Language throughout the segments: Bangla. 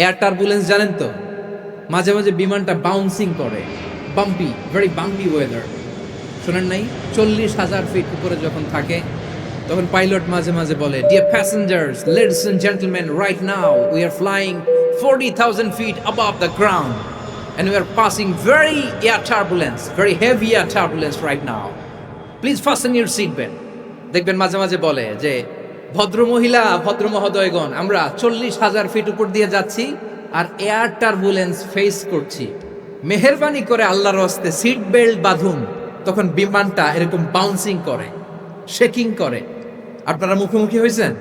এয়ার টার্বুলেন্স জানেন তো, মাঝে মাঝে বিমানটা বাউন্সিং করে, বাম্পি, ভেরি বাম্পি ওয়েদার। শোনেন নাই? 40,000 ফিট উপরে যখন থাকে তখন পাইলট মাঝে মাঝে বলে, dear passengers, ladies and gentleman, right now we are flying 40,000 feet above the ground and we are passing very air turbulence, very heavy air turbulence right now. Please fasten your seat belt. দেখবেন মাঝে মাঝে বলে যে, ভদ্র মহিলা, ভদ্র মহোদয়গণ, আমরা 40,000 ফিট উপর দিয়ে যাচ্ছি আর এয়ার টার্বুলেন্স ফেস করছি, মেহেরবানি করে আল্লাহর রাস্তে সিট বেল্ট বাঁধুন। তখন বিমানটা এরকম বাউন্সিং করে, শেকিং করে। আপনারা মুখোমুখি হয়েছেন?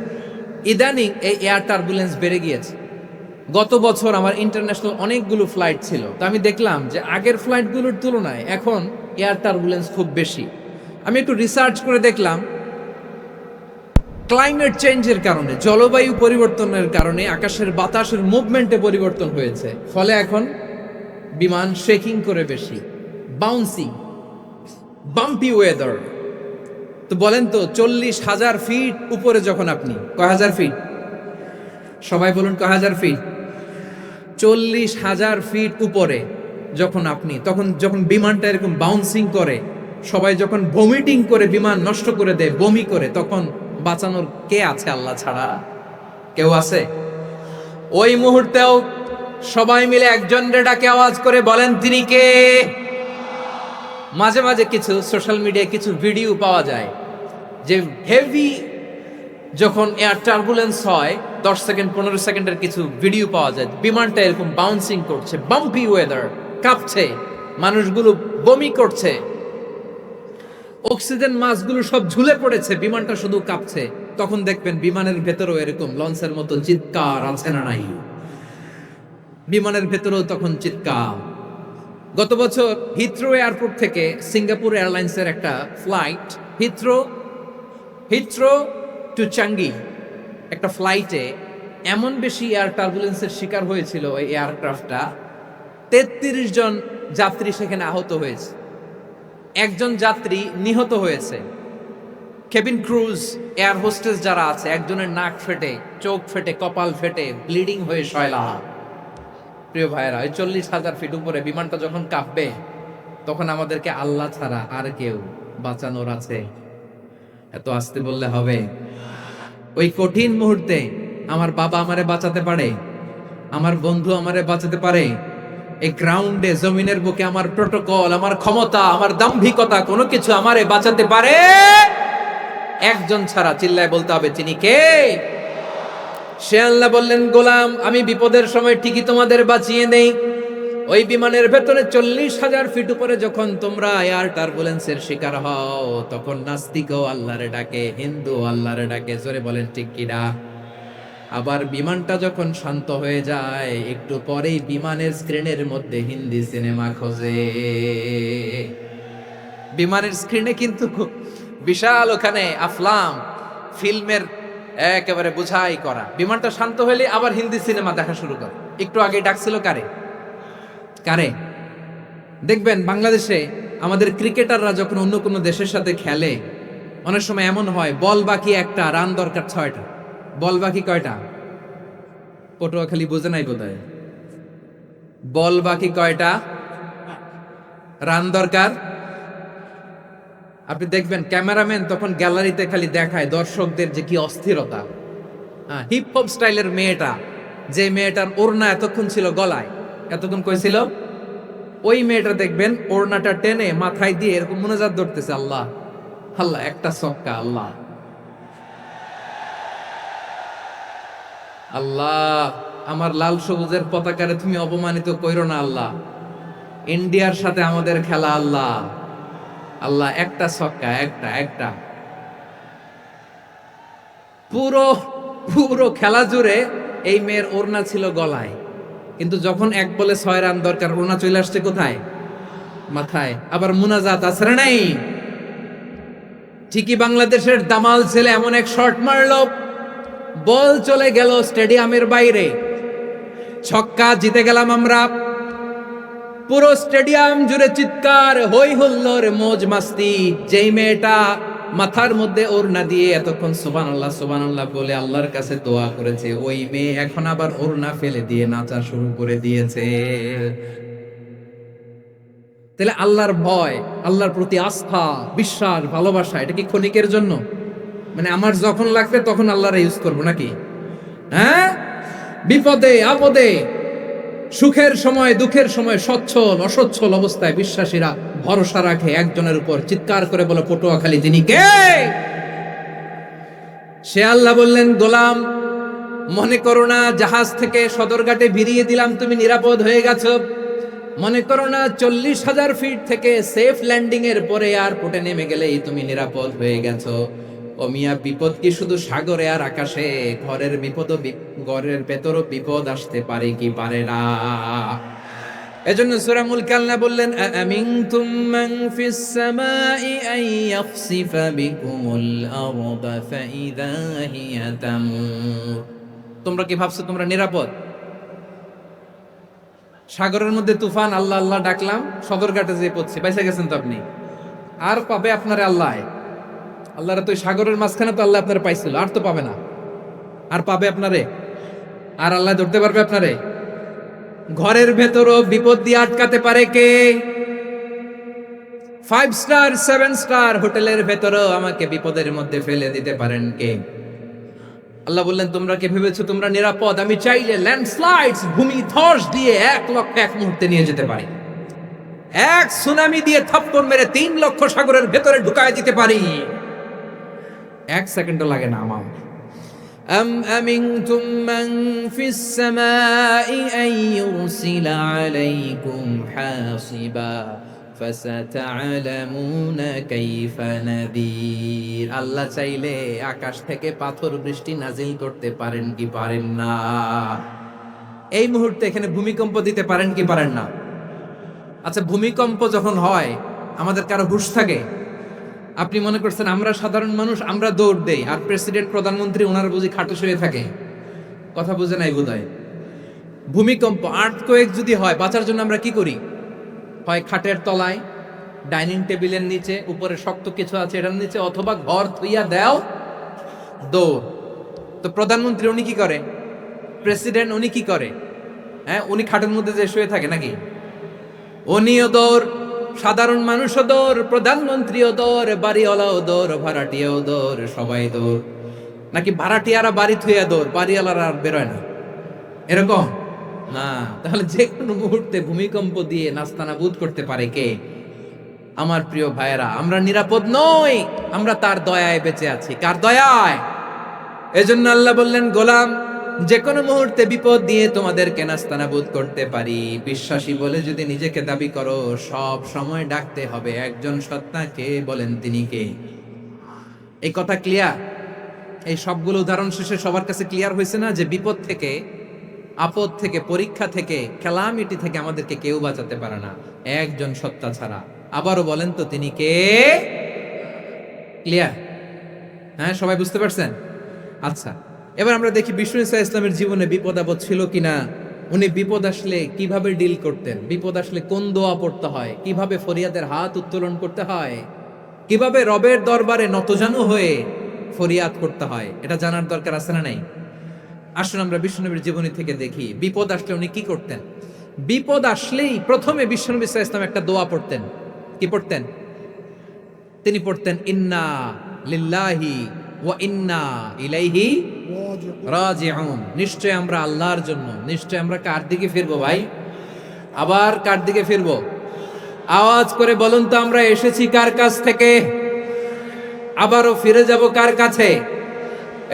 ইদানিং এই এয়ার টার্বুলেন্স বেড়ে গিয়েছে। গত বছর আমার ইন্টারন্যাশনাল অনেকগুলো ফ্লাইট ছিল, তো আমি দেখলাম যে আগের ফ্লাইটগুলোর তুলনায় এখন এয়ার টার্বুলেন্স খুব বেশি। আমি একটু রিসার্চ করে দেখলাম, ক্লাইমেট চেঞ্জের কারণে, জলবায়ু পরিবর্তনের কারণে আকাশের বাতাসের মুভমেন্টে পরিবর্তন হয়েছে, ফলে এখন বিমান শেকিং করে বেশি, বাউন্সিং, বাম্পি ওয়েদার। তো বলেন তো, 40,000 ফিট উপরে যখন আপনি, কয় হাজার ফিট? সবাই বলুন, কয় হাজার ফিট? 40,000 ফিট উপরে যখন আপনি, তখন যখন বিমানটা এরকম বাউন্সিং করে, সবাই যখন ভমিটিং করে বিমান নষ্ট করে দেয়, বমি করে, তখন বাঁচানোর কে আছে আল্লাহ ছাড়া? কেউ আছে? ওই মুহূর্তেও সবাই মিলে একজনের ডাকে আওয়াজ করে বলেন, তিনি কে? মাঝে মাঝে কিছু সোশ্যাল মিডিয়ায় কিছু ভিডিও পাওয়া যায় যে হেভি যখন এয়ার টার্বুলেন্স হয়, 10 সেকেন্ড 15 সেকেন্ডের কিছু ভিডিও পাওয়া যায়, বিমানটা এরকম বাউন্সিং করছে, বাম্পি ওয়েদার, কাঁপছে, মানুষগুলো বমি করছে, অক্সিজেন মাসগুলো সব ঝুলে পড়েছে, বিমানটা শুধু কাঁপছে। তখন দেখবেন বিমানের ভেতরেও এরকম লঞ্চের মতো চিৎকার আছে না নাই? বিমানের ভেতরেও তখন চিৎকার। গত বছর হিথ্রো এয়ারপোর্ট থেকে সিঙ্গাপুর এয়ারলাইন্সের একটা ফ্লাইট, হিথ্রো টু চাঙ্গি, একটা ফ্লাইটে এমন বেশি এয়ার টার্বুলেন্সের শিকার হয়েছিল এই এয়ারক্রাফটটা, 33 জন যাত্রী সেখানে আহত হয়েছে, একজন যাত্রী নিহত হয়েছে। কেবিন ক্রুজ, এয়ার হোস্টেস যারা আছে, একজনের নাক ফেটে, চোখ ফেটে, কপাল ফেটে, ব্লিডিং হয়ে শয়লা। প্রিয় ভাইয়েরা, ওই 40,000 ফিট উপরে বিমানটা যখন কাঁপবে, তখন আমাদেরকে আল্লাহ ছাড়া আর কেউ বাঁচানোর আছে? এত আসতে বললে হবে? ওই কঠিন মুহূর্তে আমার বাবা আমারে বাঁচাতে পারে, আমার বন্ধু আমারে বাঁচাতে পারে। এই গ্রাউন্ডে, জমিনের বুকে আমার প্রোটোকল, আমার ক্ষমতা, আমার দাম্ভিকতা, কোনো কিছু আমারে বাঁচাতে পারে একজন ছাড়া। চিল্লায় বলতে হবে, তিনি কে? সে আল্লাহ বললেন, গোলাম, আমি বিপদের সময় ঠিকই তোমাদের বাঁচিয়ে নেই। ওই বিমানের ভেতরে 40,000 ফিট উপরে যখন তোমরা এয়ার টার্বুলেন্সের শিকার হও, তখন নাস্তিকও আল্লাহরে ডাকে, হিন্দু আল্লাহরে ডাকে। জোরে বলেন ঠিক কিনা? আবার বিমানটা যখন শান্ত হয়ে যায়, একটু পরেই বিমানের স্ক্রিনের মধ্যে হিন্দি সিনেমা খোঁজে। বিমানের স্ক্রিনে কিন্তু বিশাল ওখানে আফলাম, ফিল্মের একেবারে বুঝাই করা। বিমানটা শান্ত হইলে আবার হিন্দি সিনেমা দেখা শুরু করে। একটু আগে ডাকছিল কারে? দেখবেন বাংলাদেশে আমাদের ক্রিকেটাররা যখন অন্য কোনো দেশের সাথে খেলে, অনেক সময় এমন হয়, বল বাকি একটা, রান দরকার 6টা। বল বাকি কয়টা? পটুয়াখালী বোঝে নাই বোধহয়। বল বাকি কয়টা, রান দরকার। আপনি দেখবেন ক্যামেরাম্যান তখন গ্যালারিতে খালি দেখায় দর্শকদের যে কি অস্থিরতা। হিপ হপ স্টাইলের মেয়েটা, যে মেয়েটার ওড়না এতক্ষণ ছিল গলায়, এতক্ষণ কইছিল, ওই মেয়েটা দেখবেন ওড়নাটা টেনে মাথায় দিয়ে এরকম মুনাজাত ধরতেছে, আল্লাহ আল্লাহ, একটা সক্কা, আল্লাহ আল্লাহ, আমার লাল সবুজের পতাকারে তুমি অপমানিত কইরো না আল্লাহ, ইন্ডিয়ার সাথে আমাদের খেলা, আল্লাহ আল্লাহ, একটা ছক্কা, একটা। পুরো খেলা জুড়ে এই মেয়ের ওড়না ছিল গলায়, কিন্তু যখন 1 বলে 6 রান দরকার, ওড়না চলে আসছে কোথায়? মাথায়। আবার মুনাজাত আছে না নাই? ঠিকই বাংলাদেশের দামাল ছেলে এমন এক শট মারলো, বল চলে গেল স্টেডিয়ামের বাইরে, ছক্কা, জিতে গেলাম আমরা। পুরো স্টেডিয়াম জুড়ে চিৎকার, হই হুল্লোড়, মৌজ মাস্তি। যেই মেয়েটা মাথার মধ্যে ওড়না দিয়ে এতক্ষণ সুবহানাল্লাহ সুবহানাল্লাহ বলে আল্লাহর কাছে দোয়া করেছে, ওই মেয়ে এখন আবার ওড়না ফেলে দিয়ে নাচা শুরু করে দিয়েছে। তাহলে আল্লাহর ভয়, আল্লাহর প্রতি আস্থা, বিশ্বাস, ভালোবাসা, এটা কি ক্ষণিকের জন্য? মানে আমার যখন লাগবে তখন আল্লাহর ইউজ করবো নাকি? হ্যাঁ, বিপদে আপদে, সুখের সময় দুঃখের সময়, সচ্ছল অসচ্ছল অবস্থায় বিশ্বাসীরা ভরসা রাখে একজনের উপর। চিৎকার করে বলে পটুয়াখালী, তিনি কে? সে আল্লাহ বললেন, গোলাম মনে করো না জাহাজ থেকে সদরঘাটে ভিড়িয়ে দিলাম তুমি নিরাপদ হয়ে গেছো। মনে করো না 40,000 ফিট থেকে সেফ ল্যান্ডিং এর পরে এয়ারপোর্টে নেমে গেলেই তুমি নিরাপদ হয়ে গেছো। ও মিয়া, বিপদ কি শুধু সাগরে আর আকাশে? ঘরের বিপদও, ঘরের ভেতরও বিপদ আসতে পারে কি পারে না? এজন্য সূরা মুলক আল্লাহ বললেন, আমিনতুম মান ফিস সামাই আন ইয়াখসিফা বিকুমুল আরদা ফাইযা হিয়া তামুর। তোমরা কি ভাবছো তোমরা নিরাপদ? সাগরের মধ্যে তুফান, আল্লাহ আল্লাহ ডাকলাম, সদরঘাটে যেয়ে পড়ছে, বাইসা গেছেন তো আপনি। আর পাবে আপনারে আল্লাহ? আল্লাহর তো সাগরের মাঝখানে তো আল্লাহ আপনারে পাইছিল, আর তো পাবে না। আর পাবে আপনারে? আর আল্লাহ ধরতে পারবে আপনারে? ঘরের ভেতরও বিপদ দিয়ে আটকাতে পারে কে? 5 স্টার 7 স্টার হোটেলের ভেতরও আমাকে বিপদের মধ্যে ফেলে দিতে পারেন কে? আল্লাহ বললেন, তোমরা কে ভেবেছো তোমরা নিরাপদ? আমি চাইলে ল্যান্ডস্লাইডস, ভূমি ধস দিয়ে 1 লক্ষ এক মুহূর্তে নিয়ে যেতে পারি। এক সুনামি দিয়ে থাপ্পড় মেরে 3 লক্ষ সাগরের ভেতরে ঢুকায় দিতে পারি। 1 সেকেন্ডও লাগে না আমার। أم أمنتم من في السماء أن يرسل عليكم حاصبا فستعلمون كيف نذير। আল্লাহ চাইলে আকাশ থেকে পাথর বৃষ্টি নাজিল করতে পারেন কি পারেন না? এই মুহূর্তে এখানে ভূমিকম্প দিতে পারেন কি পারেন না? আচ্ছা, ভূমিকম্প যখন হয় আমাদের কারো হুঁশ থাকে? আপনি মনে করছেন আমরা সাধারণ মানুষ, আমরা দৌড় দেই, আর প্রেসিডেন্ট প্রধানমন্ত্রী ওনারা বুঝি খাটে শুয়ে থাকে? কথা বুঝে নাই বোধহয়। ভূমিকম্প, আর্থকোয়েক যদি হয়, বাঁচার জন্য আমরা কি করি? হয় খাটের তলায়, ডাইনিং টেবিলের নিচে, উপরে শক্ত কিছু আছে এটার নিচে, অথবা ঘর থুইয়া দেও দৌড়। তো প্রধানমন্ত্রী উনি কি করে? প্রেসিডেন্ট উনি কি করে? হ্যাঁ, উনি খাটের মধ্যে যে শুয়ে থাকে নাকি? উনিও দৌড়, সাধারণ মানুষও দৌড়, প্রধানমন্ত্রীও দৌড়, বাড়িওয়ালাও দৌড়, ভাড়াটিয়াও দৌড়, সবাই দৌড়। নাকি ভাড়াটিয়ারা বাড়ি থুইয়া দৌড়, বাড়িওয়ালারা আর বেরোয় না? এরকম না। তাহলে যে কোনো মুহূর্তে ভূমিকম্প দিয়ে নাস্তানাবুদ করতে পারে কে? আমার প্রিয় ভাইয়েরা, আমরা নিরাপদ নই, আমরা তার দয়ায় বেঁচে আছি। কার দয়ায়? এজন্য আল্লাহ বললেন, গোলাম যে কোনো মুহূর্তে বিপদ দিয়ে তোমাদেরকে নাস্তানাবুদ করতে পারি। বিশ্বাসী বলে যদি নিজেকে দাবি করো, সব সময় ডাকতে হবে একজন সত্তাকে। বলেন তিনি কে? এই কথা ক্লিয়ার? এই সবগুলো উদাহরণ শেষে সবার কাছে ক্লিয়ার হয়েছে না যে বিপদ থেকে, আপদ থেকে, পরীক্ষা থেকে, ক্যালামিটি থেকে আমাদেরকে কেউ বাঁচাতে পারে না একজন সত্তা ছাড়া। আবারও বলেন তো তিনি কে? ক্লিয়ার? হ্যাঁ, সবাই বুঝতে পারছেন? আচ্ছা, এবার আমরা দেখি বিষ্ণু ইসা ইসলামের জীবনে বিপদ আপদ ছিল কিনা। উনি বিপদ আসলে কিভাবে ডিল করতেন, বিপদ আসলে কোন দোয়া পড়তে হয়, কিভাবে ফরিয়াদের হাত উত্তোলন করতে হয়, কিভাবে রবের দরবারে নতজানু হয়ে ফরিয়াদ করতে হয়, এটা জানার দরকার আছে না নাই? আসুন আমরা বিশ্বনবীর জীবনী থেকে দেখি বিপদ আসলে উনি কি করতেন। বিপদ আসলেই প্রথমে বিশ্বনবী ইসা ইসলাম একটা দোয়া পড়তেন। কি পড়তেন? তিনি পড়তেন, ইন্না লিল্লাহি ওয়া ইন্না ইলাইহি রাজিউন। নিশ্চয় আমরা আল্লাহর জন্য, নিশ্চয় আমরা কার দিকে ফিরবো ভাই? আবার কার দিকে ফিরবো? আওয়াজ করে বলুন তো, আমরা এসেছি কার কাছ থেকে, আবারও ফিরে যাব কার কাছে?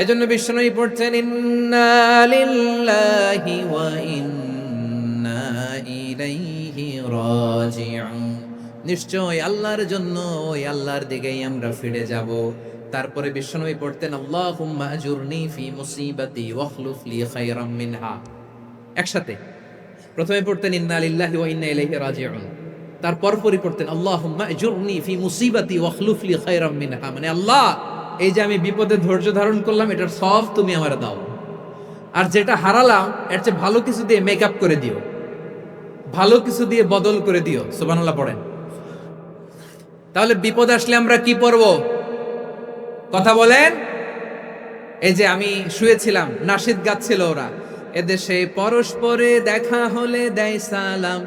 এজন্য বিশ্বনবী পড়ছেন, ইন্না লিল্লাহি ওয়া ইন্না ইলাইহি রাজিউন। নিশ্চয় আল্লাহর জন্য, ওই আল্লাহর দিকেই আমরা ফিরে যাব। তারপরে বিশ্বনবী পড়তেন, আল্লাহুম্মা আজুরনি ফি মুসিবাতি ওয়াখলুফ লি খায়রাম মিনহা। একসাথে প্রথমে পড়তেন ইন্না লিল্লাহি ওয়া ইন্না ইলাইহি রাজিউন, তারপর পড়তেন আল্লাহুম্মা আজুরনি ফি মুসিবাতি ওয়াখলুফ লি খায়রাম মিনহা। মানে আল্লাহ, এই যে আমি বিপদে ধৈর্য ধারণ করলাম, এটার সব তুমি আমার দাও, আর যেটা হারালাম এর চেয়ে ভালো কিছু দিয়ে মেকআপ করে দিও, ভালো কিছু দিয়ে বদল করে দিও। সুবহানাল্লাহ পড়েন। তাহলে বিপদ আসলে আমরা কি পড়ব? কথা বলেন। এই যে আমি শুয়েছিলাম, নাশিদ গাচ্ছিল ওরা, এদেশে পরস্পরে দেখা হলে দেয় সালাম,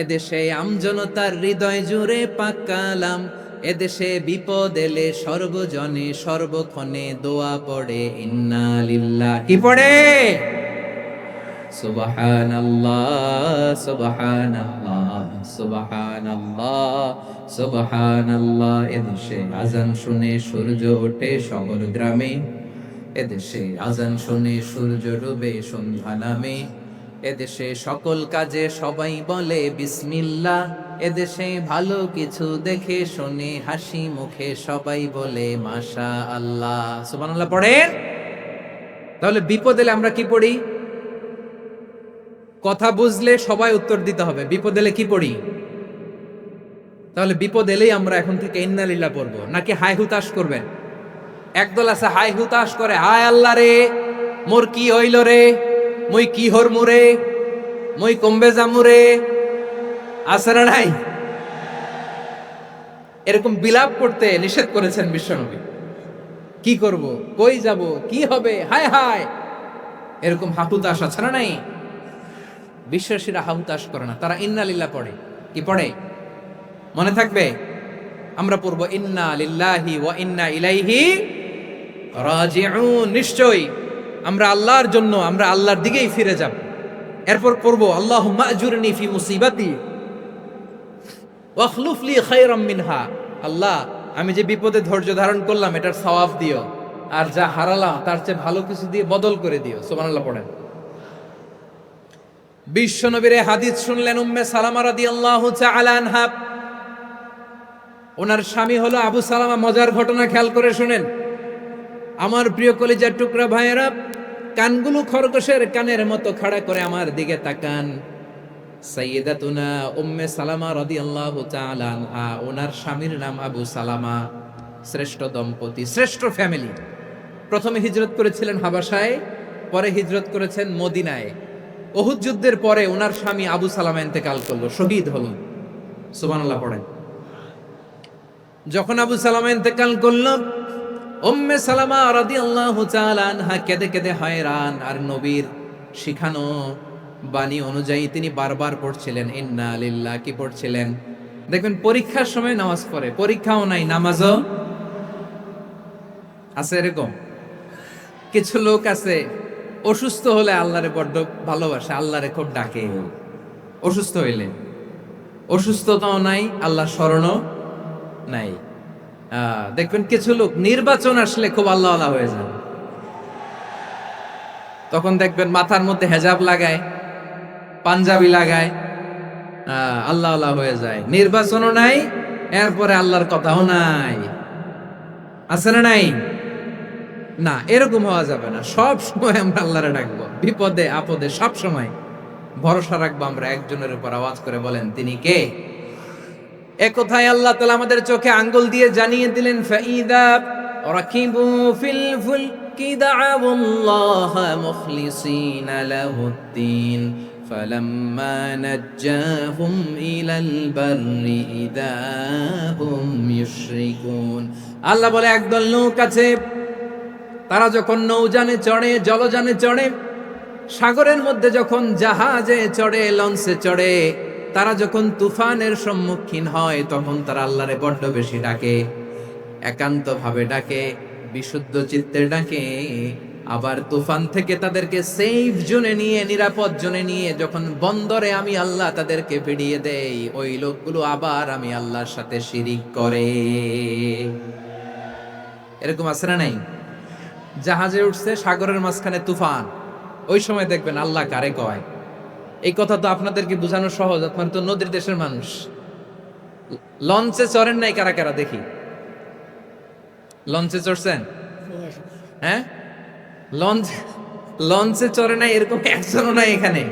এদেশে আমজনতার হৃদয় জুড়ে পাকালাম, এদেশে বিপদ এলে সর্বজনে সর্বক্ষণে দোয়া পড়ে ইন্না লিল্লাহ। কি পড়ে? সুবহানাল্লাহ সুবহানাল্লাহ সুবহানাল্লাহ সুবহানাল্লাহ। এদেশে আজান শুনে সূর্য ওঠে শহর গ্রামে, এদেশে আজান শুনে সূর্য ডুবে সন্ধ্যা নামে, এদেশে সকল কাজে সবাই বলে বিসমিল্লাহ, এদেশে ভালো কিছু দেখে শুনে হাসি মুখে সবাই বলে মাশা আল্লাহ। সুবহানাল্লাহ পড়েন। তাহলে বিপদ এলে আমরা কি পড়ি? কথা বুঝলে সবাই উত্তর দিতে হবে। বিপদ এলে কি পড়ি? তাহলে বিপদ এলেই আমরা এখন থেকে ইন্না লিল্লাহ পড়বো, নাকি হাই হুতাশ করবেন? একদল আছে হাই হুতাশ করে, হায় আল্লাহ রে মোর কি হইল রে, মই কি হর মুরে, মই কমবে জামুরে, আছে না নাই? এরকম বিলাপ করতে নিষেধ করেছেন বিশ্বনবী। কি করব, কই যাব, কি হবে, হায় হায়, এরকম হাহুতাশ আছে না নাই? বিশ্বাসীরা হাহুতাশ করে না, তারা ইন্না লিল্লাহ পড়ে। কি পড়ে মনে থাকবে? আমরা পড়ব ইন্না লিল্লাহি ওয়া ইন্না ইলাইহি রাজিউন। নিশ্চয়ই আমরা আল্লাহর জন্য, আমরা আল্লাহর দিকেই ফিরে যাব। এরপর পড়ব আল্লাহুম্মা আজুরনি ফি মুসিবাতি ওয়া আখলুফ লি খায়রাম মিনহা। আল্লাহ, আমি যে বিপদে ধৈর্য ধারণ করলাম এটার সওয়াব দিও, আর যা হারালাম তার চেয়ে ভালো কিছু দিয়ে বদল করে দিও। সুবহানাল্লাহ পড়েন। বিশ্বনবীর হাদিস শুনলেন উম্মে সালামা রাদিয়াল্লাহু তাআলা আনহা। ওনার স্বামী হলো আবু সালামা। মজার ঘটনা খেয়াল করে শুনেন আমার প্রিয় কলিজার টুকরা ভাইয়েরা। কানগুলো খরগোশের কানের মতো খাড়া করে আমার দিকে তাকান। সাইয়্যিদাতুনা উম্মে সালামা রাদিয়াল্লাহু তাআলা আনহা, ওনার স্বামীর নাম আবু সালামা। শ্রেষ্ঠ দম্পতি, শ্রেষ্ঠ ফ্যামিলি। প্রথমে হিজরত করেছিলেন হাবাসায়, পরে হিজরত করেছেন মদিনায়। উহুদ যুদ্ধের পরে ওনার স্বামী আবু সালামা ইন্তেকাল করলো, শহীদ হলো। সুবহানাল্লাহ পড়েন। যখন আবু সালামা ইন্তেকাল করল, উম্মে সালামা রাদিয়াল্লাহু তাআলা আনহা কেঁদে কেঁদে হয়রান। আর নবীর শিখানো বাণী অনুযায়ী তিনি বারবার পড়ছিলেন ইন্না লিল্লাহ। কি পড়ছিলেন? দেখবেন পরীক্ষার সময় নামাজ পড়ে, পরীক্ষাও নাই নামাজও আছে। এরকম কিছু লোক আছে অসুস্থ হলে আল্লাহরে বড্ড ভালোবাসে, আল্লাহরে খুব ডাকে। অসুস্থ হইলে অসুস্থতাও নাই, আল্লাহ স্মরণও নাই। দেখবেন কিছু লোক নির্বাচন আসলে খুব আল্লাহ আল্লাহ হয়ে যায়। তখন দেখবেন মাথার মধ্যে হেজাব লাগায়, পাঞ্জাবি লাগায়, আল্লাহ আল্লাহ হয়ে যায়। নির্বাচনও নাই, এরপরে আল্লাহর কথাও নাই। আছে না নাই? না, এরকম হওয়া যাবে না। সব সময় আমরা আল্লাহরে ডাকবো, বিপদে আপদে সব সময় ভরসা রাখবো আমরা একজনের উপর। আওয়াজ করে বলেন তিনি কে? এ কথায় আল্লাহ তাআলা আমাদের চোখে আঙ্গুল দিয়ে জানিয়ে দিলেন ফাইদা রাকিবু ফিল ফুলকি দা'আউল্লাহ মুখলিসিনা লাহুদ্দিন ফালাম্মা নাজ্জাহুম ইলাল বাররি ইদা হুম ইউশরিকুন। আল্লাহ বলে একদল লোক আছে, তারা যখন নৌযানে চড়ে, জলযানে চড়ে, সাগরের মধ্যে যখন জাহাজে চড়ে, লঞ্চে চড়ে, তারা যখন তুফানের সম্মুখীন হয়, তখন তারা আল্লাহরে বড্ড বেশি ডাকে, একান্ত ভাবে ডাকে, বিশুদ্ধ চিত্তে ডাকে। আবার তুফান থেকে তাদেরকে সেফ জোনে নিয়ে, নিরাপদ জোনে নিয়ে যখন বন্দরে আমি আল্লাহ তাদেরকে ফিরিয়ে দেই, ওই লোকগুলো আবার আমি আল্লাহর সাথে শিরিক করে। এরকম আছে না নাই? জাহাজে উঠছে, সাগরের মাঝখানে তুফান, ওই সময় দেখবেন আল্লাহ কারে কয়। এই কথা তো আপনাদেরকে বোঝানো সহজ, আপনার তো নদীর দেশের মানুষ। লঞ্চে চড়েন নাই কারা কারা দেখি? লঞ্চে চড়ছেন? হ্যাঁ, লঞ্চে চড়ে নাই এরকম একজনও নাই এখানে।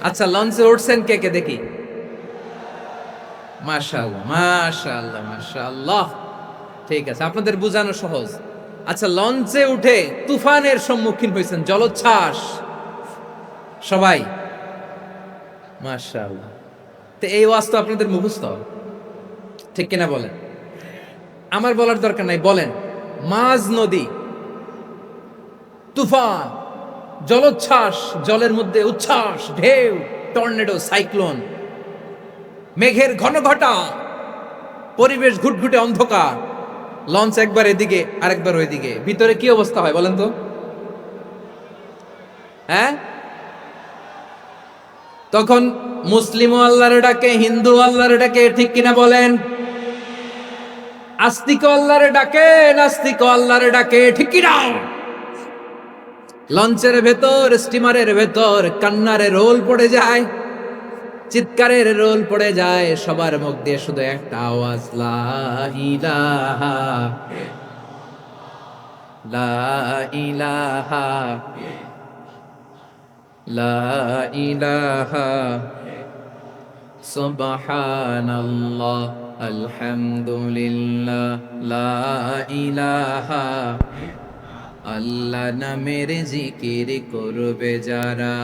আচ্ছা, লঞ্চে উঠছেন কে কে দেখি? মাশাআল্লাহ মাশাআল্লাহ মাশাআল্লাহ। ঠিক আছে, আপনাদের বোঝানো সহজ। আচ্ছা, লঞ্চে উঠে তুফানের সম্মুখীন হয়েছেন, জলোচ্ছ্বাস সবাই, মাশাআল্লাহ। তো এই ওয়াজ তো আপনাদের মুখস্থ, ঠিক কিনা বলেন? আমার বলার দরকার নাই, বলেন মাঝ নদী, তুফান, জলোচ্ছ্বাস, জলের মধ্যে উচ্ছ্বাস, ঢেউ, টর্নেডো, সাইক্লোন, মেঘের ঘনঘটা, পরিবেশ ঘুটঘুটে অন্ধকার, লঞ্চ একবার এদিকে আরেকবার ওইদিকে, ভিতরে কি অবস্থা হয় বলেন তো? হ্যাঁ, তখন মুসলিম আল্লাহর ডাকে, হিন্দু আল্লাহর ডাকে, ঠিক কিনা বলেন? আস্তিক আল্লাহর ডাকে, নাস্তিক আল্লাহর ডাকে, ঠিক কিনা? লঞ্চের ভেতর, স্টিমারের ভেতর কান্নার রোল পড়ে যায়, চিৎকারের রোল পড়ে যায়, সবার মুখ দিয়ে শুধু একটা আওয়াজ, লা ইলাহা লা ইলাহা লা ইলাহা সুবহানাল্লাহ আলহামদুলিল্লাহ লা ইলাহা। আল্লাহ নামের জিকির করবে যারা,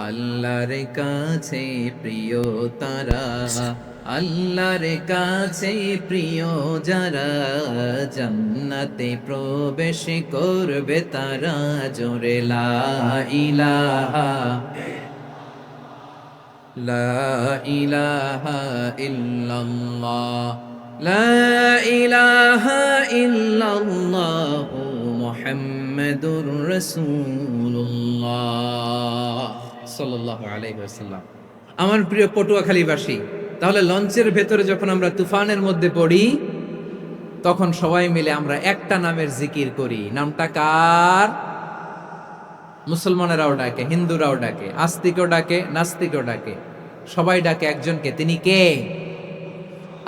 আল্লাহর কাছে প্রিয় তারা, আল্লাহর কাছে প্রিয় যারা, জান্নাতে প্রবেশ করবে তারা, জোরে লা ইলাহা লা ইলাহা ইল্লাল্লাহ লা ইলাহা ইল্লাল্লাহ মুহাম্মাদুর রাসূলুল্লাহ সাল্লাল্লাহু আলাইহি ওয়াসাল্লাম। আমার প্রিয় পটুয়াখালীবাসী, তাহলে লঞ্চের ভেতরে যখন আমরা তুফানের মধ্যে পড়ি, তখন সবাই মিলে আমরা একটা নামের জিকির করি। নামটা কার? মুসলমানেরাও ডাকে, হিন্দুরাও ডাকে, আস্তিকও ডাকে, নাস্তিকও ডাকে, সবাই ডাকে একজনকে। তিনি কে?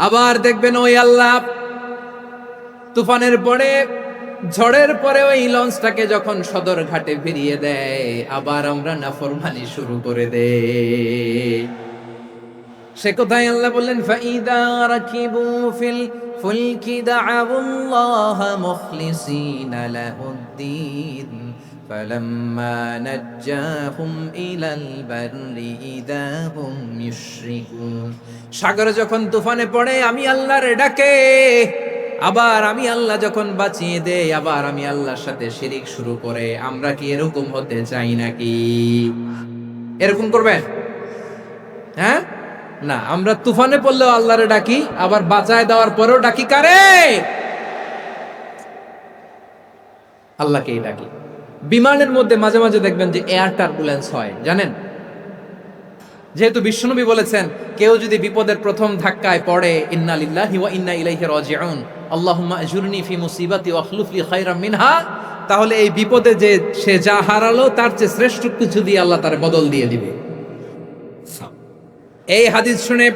আবার দেখবেন ওই আল্লাহ তুফানের পরে, ঝড়ের পরে ওই লঞ্চটাকে যখন সদর ঘাটে ফিরিয়ে দেয়, আবার আমরা নাফরমানি শুরু করে দেই। সে কোথায় আল্লাহ বললেন, ফাইদা রাকিবু ফিল ফুলকি দাআউল্লাহ মুখলিসিনা লাহুদ্দিন ফালাম্মা নাজ্জাহুম ইলাল বাররি ইযা হুম ইউশরিকুন। সাগরে যখন তুফানে পড়ে আমি আল্লাহর ডাকে, আবার আমি আল্লাহ যখন বাঁচিয়ে দেই, আবার আমি আল্লাহর সাথে শিরিক শুরু করে, আমরা কি এরকম হতে চাই নাকি? এরকম করবেন? হ্যাঁ না, আমরা তুফানে পড়লেও আল্লাহরে ডাকি, আবার বাঁচায় দেওয়ার পরেও ডাকি কারে? আল্লাহকেই ডাকি। বিমানের মধ্যে মাঝে মাঝে দেখবেন যে এয়ার টার্বুলেন্স হয়, জানেন? যেহেতু বিশ্বনবী বলেছেন, কেউ যদি বিপদের প্রথম ধাক্কায় পড়ে, ইন্না লিল্লাহি ওয়া ইন্না ইলাইহি রাজিউন, আল্লাহুম্মা আজুরনি ফি মুসিবাতি ওয়া আখলুফ লি খায়রাম মিনহা, তাহলে এই বিপদে যে সে যা হারালো তার চেয়ে শ্রেষ্ঠ কিছু দিয়ে আল্লাহ তার বদল দিয়ে দিবে। এই হাদিস শুনে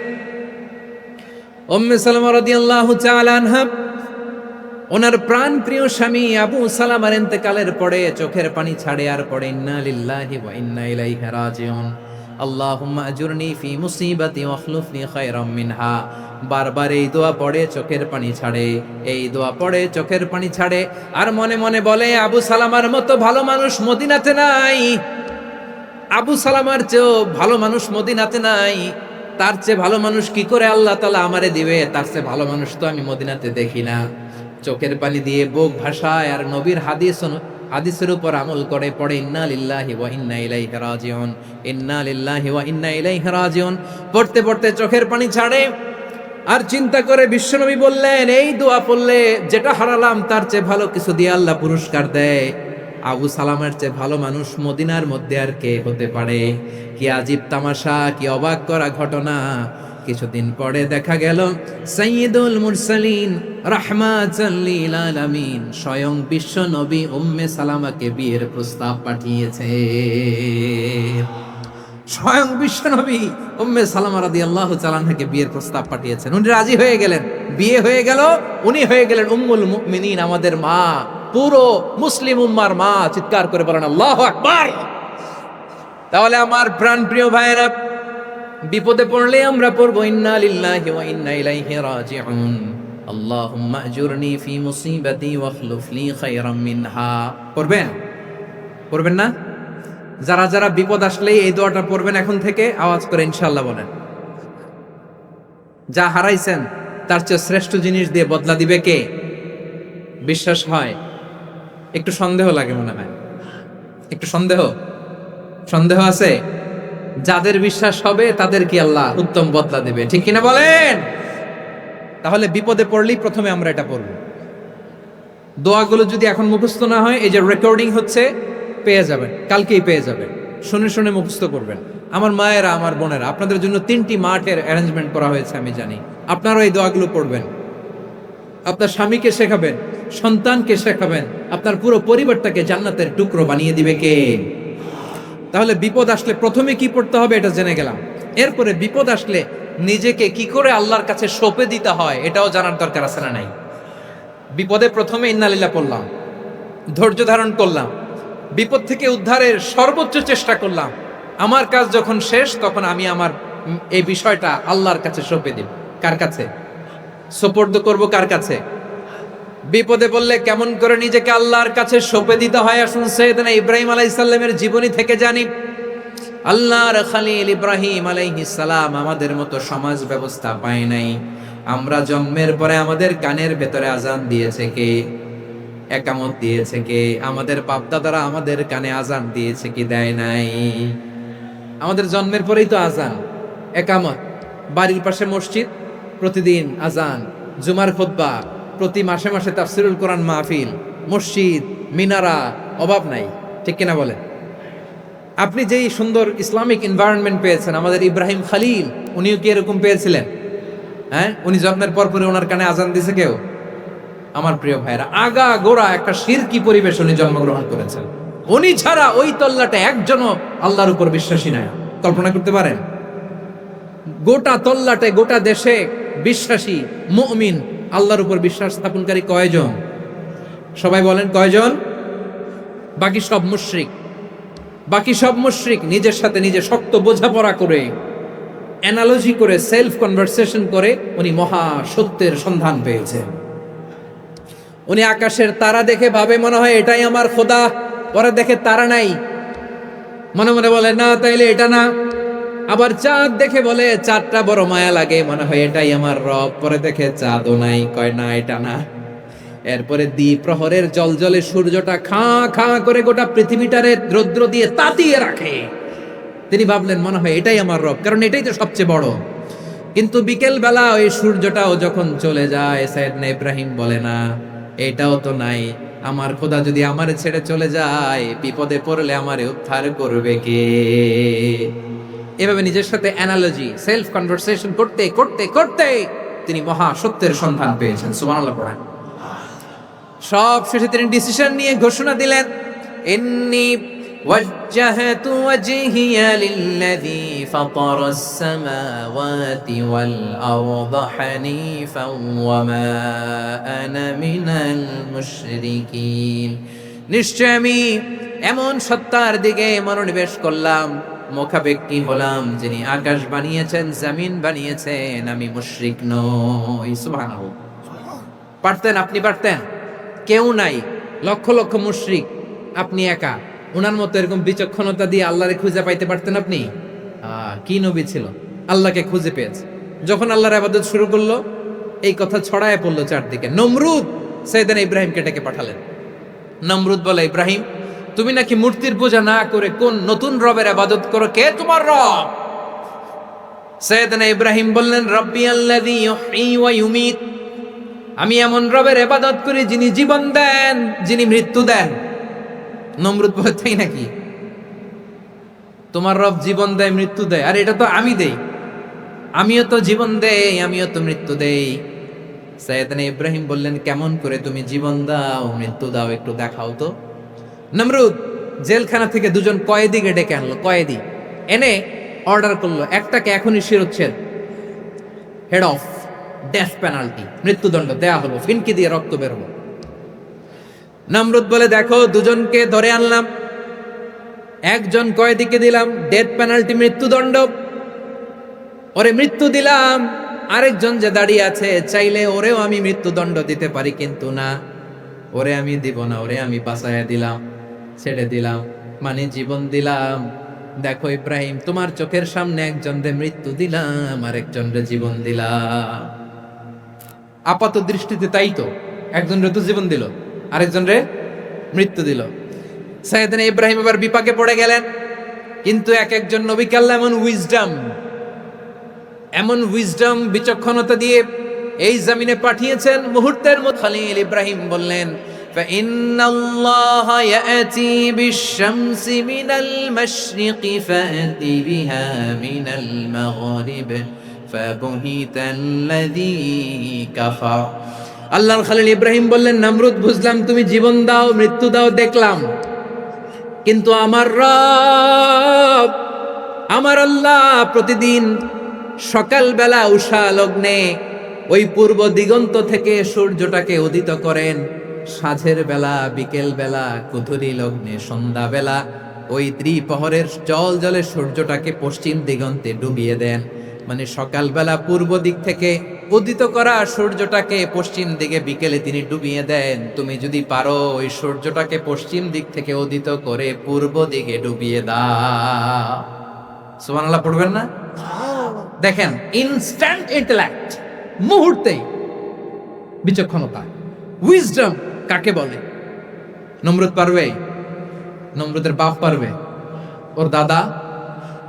উম্মে সালামা রাদিয়াল্লাহু তাআলা আনহা, ওনার প্রাণ প্রিয় স্বামী আবু সালামার ইন্তেকালের পরে চোখের পানি ছাড়ে, আর পড়ে ইন্না লিল্লাহি ওয়া ইন্না ইলাইহি রাজিউন, আল্লাহুম্মা আজুরনি ফি মুসিবাতি ওয়া আখলুফনি খায়রাম মিনহা। বারবার এই দোয়া পড়ে চোখের পানি ছাড়ে, এই দোয়া পড়ে চোখের পানি ছাড়ে, আর মনে মনে বলে, আবু সালামার মতো ভালো মানুষ মদিনাতে নাই, আবু সালামার চেয়েও ভালো মানুষ মদিনাতে নাই, তার চেয়ে ভালো মানুষ কি করে আল্লাহ তাআলা আমারে দিবে, তার চেয়ে ভালো মানুষ তো আমি মদিনাতে দেখি না। চোখের পানি দিয়ে বুক ভাসায়, আর নবীর হাদিসের উপর আমল করে পড়ে ইন্না লিল্লাহি ওয়া ইন্না ইলাইহি রাজিউন, ইন্না লিল্লাহি ওয়া ইন্না ইলাইহি রাজিউন। পড়তে পড়তে চোখের পানি ছাড়ে, আর চিন্তা করে বিশ্বনবী বললেন, এই দোয়া পড়লে যেটা হারালাম তার চেয়ে ভালো কিছু দিয়ে আল্লাহ পুরস্কার দেয়। আবু সালামের চেয়ে ভালো মানুষ মদিনার মধ্যে আর কে হতে পারে? কি আজীব তামাশা, কি অবাক করা ঘটনা! কিছুদিন পরে দেখা গেল সাইয়্যিদুল মুরসালিন রাহমাতাল লিল আলামিন স্বয়ং বিশ্ব নবী উম্মে সালামাকে বিয়ের প্রস্তাব পাঠিয়েছে। স্বয়ং বিশ্ব নবী উম্মে সালামা রাদিয়াল্লাহু তাআলা আনহাকে বিয়ের প্রস্তাব পাঠিয়েছেন। উনি রাজি হয়ে গেলেন, বিয়ে হয়ে গেল, উনি হয়ে গেলেন উম্মুল মুমিনিন, আমাদের মা, পুরো মুসলিম উম্মার মা। চিৎকার করে বলেন আল্লাহু আকবার। তাহলে আমার প্রাণ প্রিয় ভাইয়েরা, বিপদে পড়লে আমরা পড়বো ইন্না লিল্লাহি ওয়া ইন্না ইলাইহি রাজিউন, আল্লাহুম্মা আজুরনি ফি মুসিবাতি ওয়া আখলুফ লি খায়রাম মিনহা। পড়বেন? পড়বেন না? যারা যারা বিপদ আসলেই এই দোয়াটা পড়বেন এখন থেকে, আওয়াজ করে ইনশাআল্লাহ বলেন। যা হারাইছেন তার চেয়ে শ্রেষ্ঠ জিনিস দিয়ে বদলা দিবে কে? বিশ্বাস হয়, একটু সন্দেহ লাগে মনে হয়, একটু সন্দেহ সন্দেহ আছে। যাদের বিশ্বাস হবে তাদের কি আল্লাহ উত্তম বদলা দেবে, ঠিক কিনা বলেন? তাহলে বিপদে পড়লেই প্রথমে আমরা এটা পড়ব। দোয়াগুলো যদি এখন মুখস্থ না হয়, এই যে রেকর্ডিং হচ্ছে, পেয়ে যাবেন, কালকেই পেয়ে যাবেন। শুনে শুনে মুখস্থ করবেন। আমার মায়েরা, আমার বোনেরা, আপনাদের জন্য 3টি মাঠের অ্যারেঞ্জমেন্ট করা হয়েছে, আমি জানি। আপনারাও এই দোয়াগুলো পড়বেন, আপনার স্বামীকে শেখাবেন, সন্তানকে শেখাবেন, আপনার পুরো পরিবারটাকে জান্নাতের টুকরো বানিয়ে দিবে কে? তাহলে বিপদ আসলে প্রথমে কি পড়তে হবে এটা জেনে গেলাম। এরপরে বিপদ আসলে নিজেকে কি করে আল্লাহর কাছে সঁপে দিতে হয় এটাও জানার দরকার আছে না নাই? বিপদে প্রথমে ইন্নালিল্লাহ পড়লাম, ধৈর্য ধারণ করলাম, বিপদ থেকে উদ্ধারের সর্বোচ্চ চেষ্টা করলাম। আমার কাজ যখন শেষ, তখন আমি আমার এই বিষয়টা আল্লাহর কাছে সঁপে দিব। কার কাছে সোপর্দ করব? কার কাছে? বিপদে বললে কেমন করে নিজেকে আল্লাহর কাছে সঁপে দিতে হয়, আসুন সাইয়েদনা ইব্রাহিম আলাইহিস সালামের জীবনী থেকে জানি। আল্লাহর খলিল ইব্রাহিম আলাইহিস সালাম আমাদের মতো সমাজ ব্যবস্থা পায় নাই। আমরা জন্মের পরে আমাদের কানের ভেতরে আজান দিয়েছে কে? একামত দিয়েছে কে? আমাদের বাপ দাদারা আমাদের কানে আজান দিয়েছে কি? দেয় নাই। আমাদের জন্মের পরেই তো আজান, একামত, বাড়ির পাশে মসজিদ, প্রতিদিন আজান, জুমার খুতবা, প্রতি মাসে মাসে তাফসিরুল কোরআন মাহফিল, মসজিদ, মিনারা, অভাব নাই, ঠিক কিনা বলেন? আপনি যেই সুন্দর ইসলামিক এনভায়রনমেন্ট পেয়েছেন, আমাদের ইব্রাহিম খলিল উনিও কি এরকম পেয়েছিলেন? হ্যাঁ, উনি জন্মের পর পরে ওনার কানে আজান দিছে কেউ? আমার প্রিয় ভাইরা, আগা গোড়া একটা শিরকি পরিবেশ উনি জন্মগ্রহণ করেছেন। উনি ছাড়া ওই তল্লাটে একজনও আল্লাহর উপর বিশ্বাসী নাই। কল্পনা করতে পারেন? গোটা তল্লাটে, গোটা দেশে বিশ্বাসী মুমিন, আল্লাহর উপর বিশ্বাস স্থাপনকারী কয়জন? সবাই বলেন কয়জন? বাকি সব মুশরিক। বাকি সব মুশরিক নিজের সাথে নিজে শক্ত বোঝাপড়া করে, অ্যানালজি করে, সেলফ কনভারসেশন করে উনি মহা সত্যের সন্ধান পেয়েছেন। উনি আকাশের তারা দেখে ভাবে মনে হয় এটাই আমার খোদা, পরে দেখে তারা নাই, মনে মনে বলে না তাইলে এটা না। আবার চাঁদ দেখে বলে চাঁদটা বড় মায়া লাগে, মনে হয় এটাই আমার রব, পরে দেখে চাঁদও নাই, কয় না এটা না। এরপরে দ্বীপ প্রহরের জলজলে সূর্যটা খাঁ খাঁ করে গোটা পৃথিবীটারে রৌদ্র দিয়ে তাতিয়ে রাখে। তিনি ভাবলেন মনে হয় এটাই আমার রব, কারণ এটাই তো সবচেয়ে বড়। কিন্তু বিকেল বেলা ওই সূর্যটাও যখন চলে যায়, সাইয়েদনা ইব্রাহিম বলে না এটাও তো নাই, আমার খোদা যদি আমারে ছেড়ে চলে যায়, বিপদে পড়লে আমারে উদ্ধার করবে কে? এভাবে নিজের সাথে অ্যানালজি, সেলফ কনভারসেশন করতে করতে করতে তিনি মহা সত্যের সন্ধান পেয়েছেন। সুবহানাল্লাহ পড়েন। সব শেষে তিনি ডিসিশন নিয়ে ঘোষণা দিলেন, ইন্নী ওয়াজ্জাহতু ওয়াজহিয়া লিল্লাযী ফাতারাস সামাওয়াতি ওয়াল আরদা হানিফাও ওয়া মা আনা মিনাল মুশরিকিন। নিশ্চয় আমি এমন সত্তার দিকে মনোনিবেশ করলাম, মুখাপেক্ষী হলাম, যিনি আকাশ বানিয়েছেন, জমিন বানিয়েছেন, আমি মুশরিক নই। সুবহানাল্লাহ। পারতেন, আপনি পারতেন? কেউ নাই, লক্ষ লক্ষ মুশরিক, আপনি একা। ওনার মতো এরকম বিচক্ষণতা দিয়ে আল্লাহরে খুঁজে পাইতে পারতেন আপনি? কি নবী ছিল, আল্লাহকে খুঁজে পেয়েছে। যখন আল্লাহর ইবাদত শুরু করলো, এই কথা ছড়ায় পড়লো চারদিকে। নমরুদ সাইয়েদনা ইব্রাহিমকে ডেকে পাঠালেন। নমরুদ বলে, ইব্রাহিম তুমি নাকি মূর্তির পূজা না করে কোন নতুন রবের ইবাদত করো, কে তোমার রব? সাইয়েদনা ইব্রাহিম বললেন, রব্বি আল্লাযী ইউহয়ী ওয়া ইউমীত, আমি এমন রবের ইবাদত করি যিনি জীবন দেন, যিনি মৃত্যু দেন। নমরুদ বলে, তাই নাকি? তোমার রব জীবন দেয়, মৃত্যু দেয়, আর এটা তো আমি দেই, আমিও তো জীবন দেই, আমিও তো মৃত্যু দেই। সাইয়েদনা ইব্রাহিম বললেন, কেমন করে তুমি জীবন দাও, মৃত্যু দাও, একটু দেখাও তো। নমরুদ জেলখানা থেকে দুজন কয়েদিকে ডেকে আনলো, কয়েদি এনে অর্ডার করলো, একটাকে এখনই শিরোচ্ছেদ, হেড অফ, ডেথ পেনাল্টি, মৃত্যুদণ্ড দেয়া হলো, ফিনকি দিয়ে রক্ত বের হলো। নমরুদ বলে, দেখো দুজনকে ধরে আনলাম, একজন কয়েদিকে দিলাম ডেথ পেনাল্টি, মৃত্যুদণ্ড, ওরে মৃত্যু দিলাম। আরেকজন যে দাঁড়িয়ে আছে, চাইলে ওরেও আমি মৃত্যুদণ্ড দিতে পারি, কিন্তু না, ওরে আমি দিব না, ওরে আমি বাঁচাইয়া দিলাম, ছেড়ে দিলাম, মানে জীবন দিলাম। দেখো ইব্রাহিম, তোমার চোখের সামনে একজনরে মৃত্যু দিলাম, আর একজনরে জীবন দিলাম। আপাত দৃষ্টিতে তাই তো, একজন রে তো জীবন দিল, আরেকজন রে মৃত্যু দিল। সাইয়েদনা ইব্রাহিম আবার বিপাকে পড়ে গেলেন। কিন্তু এক একজন নবীকে আল্লাহ এমন উইজডম বিচক্ষণতা দিয়ে এই জমিনে পাঠিয়েছেন। মুহূর্তের মধ্যে খলিল ইব্রাহিম বললেন, فإن الله يأتي بالشمس من المشرق فأت بها من المغرب فبهت الذي كفر। আল্লাহর খলিল ইব্রাহিম বললেন, নমরুদ বুঝলাম তুমি জীবন দাও মৃত্যু দাও দেখলাম, কিন্তু আমার রব আমার আল্লাহ প্রতিদিন সকালবেলা উষা লগ্নে ওই পূর্ব দিগন্ত থেকে সূর্যটাকে উদিত করেন, সাঁঝের বেলা বিকেল বেলা কুথুরি লগ্নে সন্ধ্যা বেলা ওই ত্রিপহরের জল জলে সূর্যটাকে পশ্চিম দিগন্তে ডুবিয়ে দেন। মানে সকালবেলা পূর্ব দিক থেকে উদিত করা সূর্যটাকে পশ্চিম দিকে বিকেলে তিনি ডুবিয়ে দেন। তুমি যদি পারো ওই সূর্যটাকে পশ্চিম দিক থেকে উদিত করে পূর্ব দিকে ডুবিয়ে দাও। সুবহানাল্লাহ পড়বেন না? দেখেন, ইনস্ট্যান্ট ইন্টেলেক্ট, মুহূর্তেই বিচক্ষণতা, উইজডম কাকে বলে? নমরুদ পারবে? নমরুদের বাপ পারবে? ওর দাদা,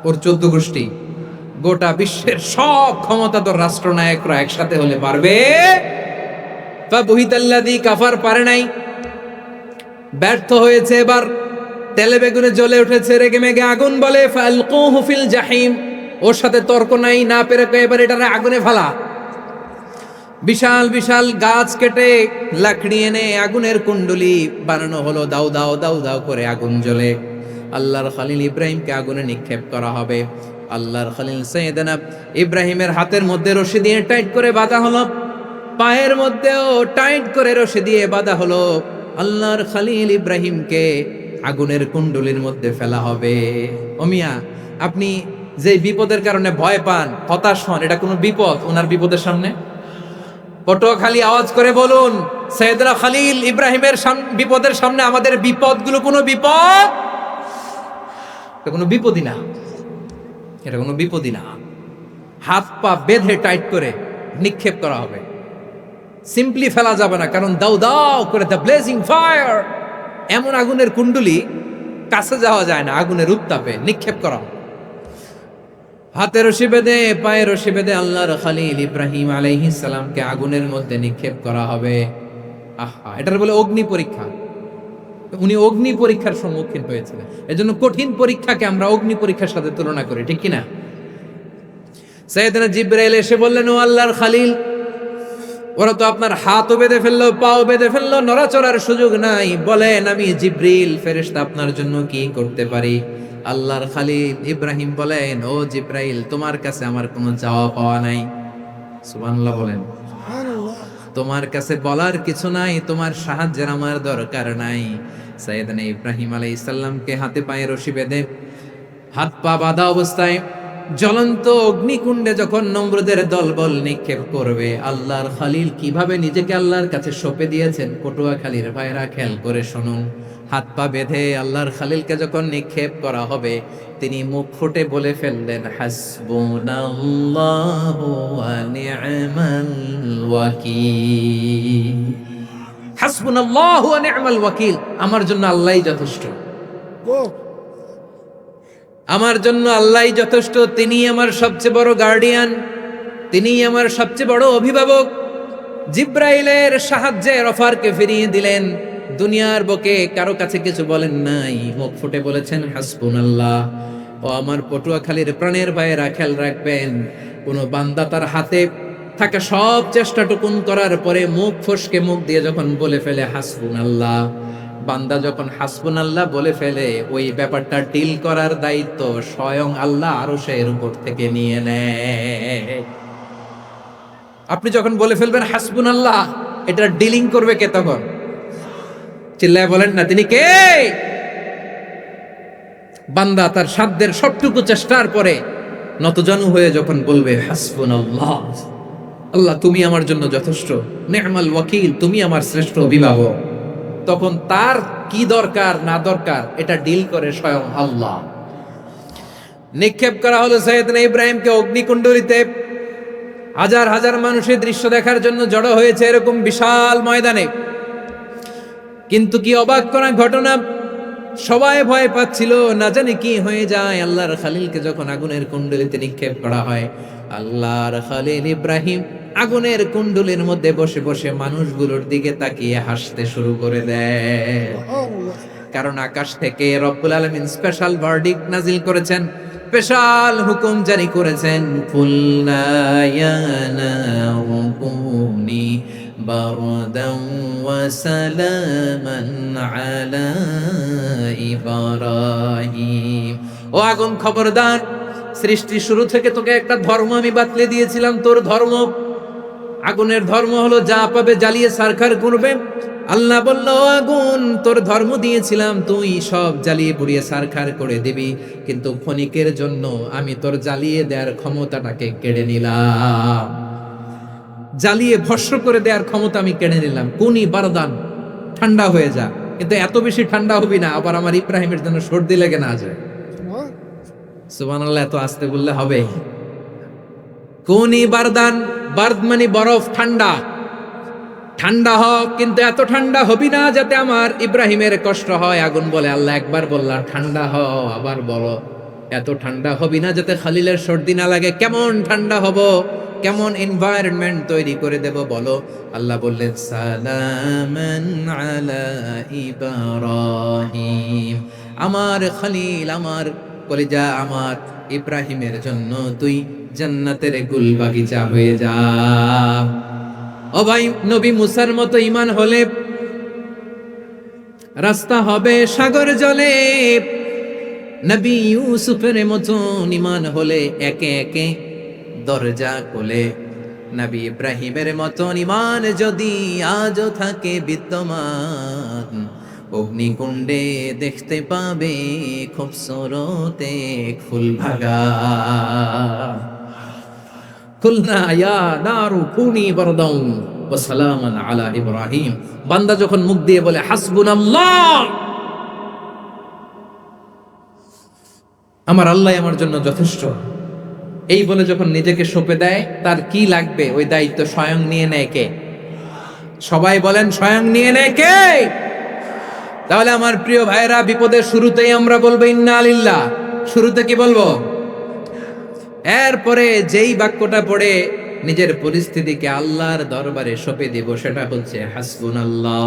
ওর 14 গোষ্ঠী, গোটা বিশ্বের সব ক্ষমতাধর রাষ্ট্রনায়করা একসাথে হলে পারবে? ফাবুহিতাল্লাযী কাফার পারে নাই, ব্যর্থ হয়েছে। এবার তেলে বেগুনে জ্বলে উঠেছে, রেগে মেগে আগুন বলে ফালকুহু ফিল জাহিম। ওর সাথে তর্ক নাই, না পেরে এবার এটারে আগুনে ফেলা। বিশাল বিশাল গাছ কেটে লাকড়ি এনে আগুনের কুণ্ডলি বানানো হলো, দাও দাও দাও দাও করে আগুন জ্বলে। আল্লাহর খলিল ইব্রাহিমকে আগুনে নিক্ষেপ করা হবে। আল্লাহর খলিল সাইয়েদনা ইব্রাহিমের হাতের মধ্যে রশি দিয়ে টাইট করে বাঁধা হলো, পায়ের মধ্যেও টাইট করে রশি দিয়ে বাঁধা হলো। আল্লাহর খলিল ইব্রাহিমকে আগুনের কুণ্ডলির মধ্যে ফেলা হবে। ও মিয়া, আপনি যে বিপদের কারণে ভয় পান, হতাশ হন, এটা কোনো বিপদ ওনার বিপদের সামনে? পটুয়াখালী আওয়াজ করে বলুন, সাইয়েদনা খলিল ইব্রাহিমের বিপদের সামনে আমাদের বিপদগুলো কোনো বিপদ? এটা কোনো বিপদই না, এটা কোনো বিপদই না। হাত পা বেঁধে টাইট করে নিক্ষেপ করা হবে, সিম্পলি ফেলা যাবে না, কারণ দাও দাও করে দ্য ব্লেজিং ফায়ার, এমন আগুনের কুণ্ডলি কাছে যাওয়া যায় না, আগুনের উত্তাপে নিক্ষেপ করা হবে। হাতে রশি বেঁধে পায়ে রশি বেঁধে আল্লাহর খলিল ইব্রাহিম আলাইহিস সালামকে আগুনের মধ্যে নিক্ষেপ করা হবে। আহা, এটার বলে অগ্নি পরীক্ষা। উনি অগ্নি পরীক্ষার সম্মুখীন হয়েছিলেন, এজন্য কঠিন পরীক্ষাকে আমরা অগ্নি পরীক্ষার সাথে তুলনা করি, ঠিক কিনা? সাইয়েদনা জিবরাইল এসে বললেন, ও আল্লাহর খলিল, ওরা তো আপনার হাতও বেঁধে ফেললো, পাও বেঁধে ফেললো, নড়াচড়ার সুযোগ নাই, বলেন আমি জিবরিল ফেরেশতা আপনার জন্য কি করতে পারি? আল্লাহর খলিল ইব্রাহিম বলেন, ও জিবরাইল, তোমার কাছে আমার কোনো চাওয়া পাওয়া নাই। সুবহানাল্লাহ বলেন। তোমার কাছে বলার কিছু নাই, তোমার সাহায্যের আমার দরকার নাই। সাইয়েদনা ইব্রাহিম আলাইহিস সালামকে হাতে পায়ে রশি বেঁধে হাত পা বাঁধা অবস্থায় জ্বলন্ত অগ্নিকুণ্ডে যখন নমরুদের দলবল নিক্ষেপ করবে, আল্লাহর খলিল কিভাবে নিজেকে আল্লাহর কাছে সঁপে দিয়েছেন, পটুয়াখালীর ভাইরা খেয়াল করে শুনুন। হাত পা বেঁধে আল্লাহর খলিলকে যখন নিক্ষেপ করা হবে, তিনি মুখ ফুটে বলে ফেললেন, হাসবুনাল্লাহু ওয়া নি'মাল ওয়াকিল। হাসবুনাল্লাহু ওয়া নি'মাল ওয়াকিল, আমার জন্য আল্লাহই যথেষ্ট, আমার জন্য আল্লাহই যথেষ্ট। তিনি আমার সবচেয়ে বড় গার্ডিয়ান, তিনি আমার সবচেয়ে বড় অভিভাবক। জিব্রাইলের সাহায্যের অফারকে ফিরিয়ে দিলেন, দুনিয়ার বুকে কারো কাছে কিছু বলেন নাই, মুখ ফুটে বলেছেন হাসবুনাল্লাহ। ও আমার পটুয়াখালীর প্রাণের ভাইয়েরা খেয়াল রাখবেন, কোন বান্দা তার হাতে থাকা সব চেষ্টাটুকুন করার পরে মুখ ফসকে মুখ দিয়ে যখন বলে ফেলে হাসবুনাল্লাহ, বান্দা যখন হাসবুনাল্লাহ বলে ফেলে, ওই ব্যাপারটা ডিল করার দায়িত্ব স্বয়ং আল্লাহ আরশের উপর থেকে নিয়ে নেয়। আপনি যখন বলে ফেলবেন হাসবুনাল্লাহ, এটা ডিলিং করবে কে তখন? চিল্লায় বলেন না, তিনি কে? বান্দা তার সাধ্যের সবটুকু চেষ্টার পরে নতজানু হয়ে যখন বলবে হাসবুনাল্লাহ, আল্লাহ তুমি আমার জন্য যথেষ্ট, নি'মাল ওয়াকিল, তুমি আমার শ্রেষ্ঠ অভিভাবক, তখন তার কি দরকার না দরকার এটা ডিল করে স্বয়ং আল্লাহ। নিক্ষেপ করা হলো সাইয়েদনা ইব্রাহিমকে অগ্নিকুণ্ডলিতে। হাজার হাজার মানুষের দৃশ্য দেখার জন্য জড়ো হয়েছে এরকম বিশাল ময়দানে। কিন্তু কি অবাক করা ঘটনা, সবাই ভয় পাচ্ছিল না জানি কি হয়ে যায়। আল্লাহর খলিলকে যখন আগুনের কুণ্ডলিতে নিক্ষেপ করা হয়, আল্লাহর খলিল ইব্রাহিম আগুনের কুণ্ডলীর মধ্যে বসে বসে মানুষগুলোর দিকে তাকিয়ে হাসতে শুরু করে দেয়। কারণ আকাশ থেকে রব্বুল আলামিন স্পেশাল ভার্ডিক্ট নাজিল করেছেন, স্পেশাল হুকুম জারি করেছেন, কুল্লা ইয়া নারু কুনি বারদান ওয়া সালামান আলা ইব্রাহিম। ও আগুন খবরদার, সৃষ্টির শুরু থেকে তোকে একটা ধর্ম আমি বাতলে দিয়েছিলাম। তোর ধর্ম, আগুনের ধর্ম হলো যা পাবে জ্বালিয়ে সারখার করবে। আল্লাহ বলল, ও আগুন, তোর ধর্ম দিয়েছিলাম, তুই সব জ্বালিয়ে পুড়িয়ে সারখার করে দিবি, কিন্তু ক্ষণিকের জন্য আমি তোর জ্বালিয়ে দেওয়ার ক্ষমতাটাকে কেড়ে নিলাম। জ্বালিয়ে ভস্ম করে দেওয়ার ক্ষমতা আমি কেড়ে নিলাম। কুনি বারদান, ঠান্ডা হয়ে যা, কিন্তু এত বেশি ঠান্ডা হবি না আবার আমার ইব্রাহিমের জন্য সর্দি লেগে না যায়। সুবহানাল্লাহ, এত আস্তে বললে হবে? কুনি বারদান, বার্দ মানে বরফ, ঠান্ডা। ঠান্ডা হ, কিন্তু এত ঠান্ডা হবি না যাতে আমার ইব্রাহিমের কষ্ট হয়। আগুন বলে, আল্লাহ একবার বললাম ঠান্ডা হ, আবার বলো এত ঠান্ডা হবি না যাতে খলিলের সর্দি না লাগে। কেমন ঠান্ডা হব, কেমন এনভায়রনমেন্ট তৈরি করে দেব বলো? আল্লাহ বললেন, সালামান আলা ইব্রাহিম, আমার খলিল, আমার কলিজা, আমার ইব্রাহিমের জন্য তুই জান্নাতের গুল বাগিচা হয়ে যা। ও ভাই, নবী মুসার মতো ঈমান হলে রাস্তা হবে সাগর জলে, নবী ইউসুফের মতো ঈমান হলে একে একে দরজা খুলে, নবী ইব্রাহিমের মতো ঈমান যদি আজও থাকে বিদ্যমান, অগ্নিকুণ্ডে দেখতে পাবে খুবসুরত এক ফুল ভাগা। কুলনা ইয়া নারু কুনি বারদান ওয়া সালামান আলা ইব্রাহিম। বান্দা যখন মুখ দিয়ে বলে হাসবুনাল্লাহ, আমার আল্লাহ আমার জন্য যথেষ্ট, এই বলে যখন নিজেকে সঁপে দেয়, তার কি লাগবে ওই দায়িত্ব স্বয়ং নিয়ে নেয় কে? সবাই বলেন, স্বয়ং নিয়ে নেয় কে? তাহলে আমার প্রিয় ভাইরা, বিপদের শুরুতেই আমরা বলবো ইন্না লিল্লাহ। শুরুতে কি বলবো? এরপরে যেই বাক্যটা পড়ে নিজের পরিস্থিতিকে আল্লাহর দরবারে সঁপে দিব, সেটা হচ্ছে হাসবুনাল্লাহ।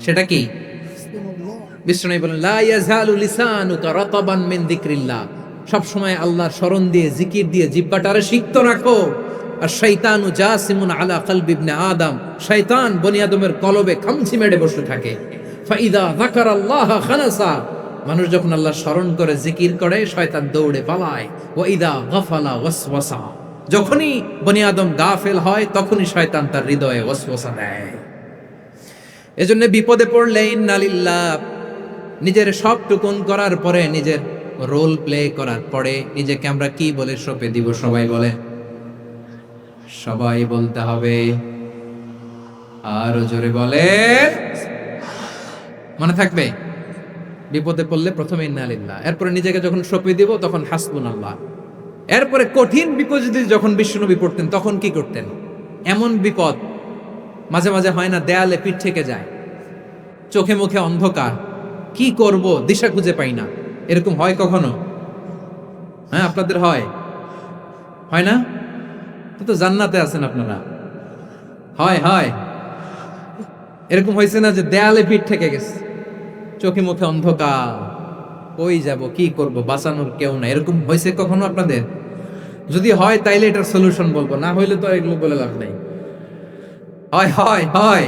সেটা কি? বিষ্ণু বলেন, লা ইয়াজালু লিসানুকা রাতাবান মিন যিকরিল্লাহ। সব সময় আল্লাহর স্মরণ দিয়ে, জিকির দিয়ে জিহ্বাটারে সিক্ত রাখো। আর শয়তানু জাসিমুন আলা কলবি ইবনে আদম, শয়তান বনি আদমের কলবে খামচি মেরে বসে থাকে। ফাইদা যাকারাল্লাহ খানাসা, মানুষ যখন আল্লাহ স্মরণ করে, জিকির করে, শয়তান দৌড়ে পালায়। ওয়া ইদা গাফালা ওয়াসওয়াসা, যখনই বনি আদম গাফেল হয় তখনই শয়তান তার হৃদয়ে ওয়াসওয়াসা দেয়। এজন্য বিপদে পড়লে ইন্না লিল্লাহ, নিজের সব টুকুন করার পরে, নিজের রোল প্লে করার পরে নিজেকে আমরা কি বলে সঁপে দিব? সবাই বলে, সবাই বলতে হবে, আরো জোরে বলে, মনে থাকবে? বিপদে পড়লে প্রথমে ইন্না লিল্লাহ, এরপরে নিজেকে যখন সঁপে দিব তখন হাসবুনাল্লাহ। এরপরে কঠিন বিপদ যদি যখন বিশ্বনবী পড়তেন তখন কি করতেন? এমন বিপদ মাঝে মাঝে হয় না, দেয়ালে পিঠ থেকে যায়, চোখে মুখে অন্ধকার, কি করব দিশা খুঁজে পাই না, এরকম হয় কখনো? হ্যাঁ, আপনাদের হয়? হয় না? তো জান্নাতে আছেন আপনারা। হয় হয়, এরকম হয়েছে না যে দেয়ালে পিঠ থেকে গেছে, চোখে মুখে অন্ধকার, কই যাব, কি করব, বাঁচানোর কেউ না, এরকম হয়েছে কখনো আপনাদের? যদি হয় তাইলে এটার সলিউশন বলবো, না হইলে তো এগুলো বলে লাভ নাই। হয় হয় হয়,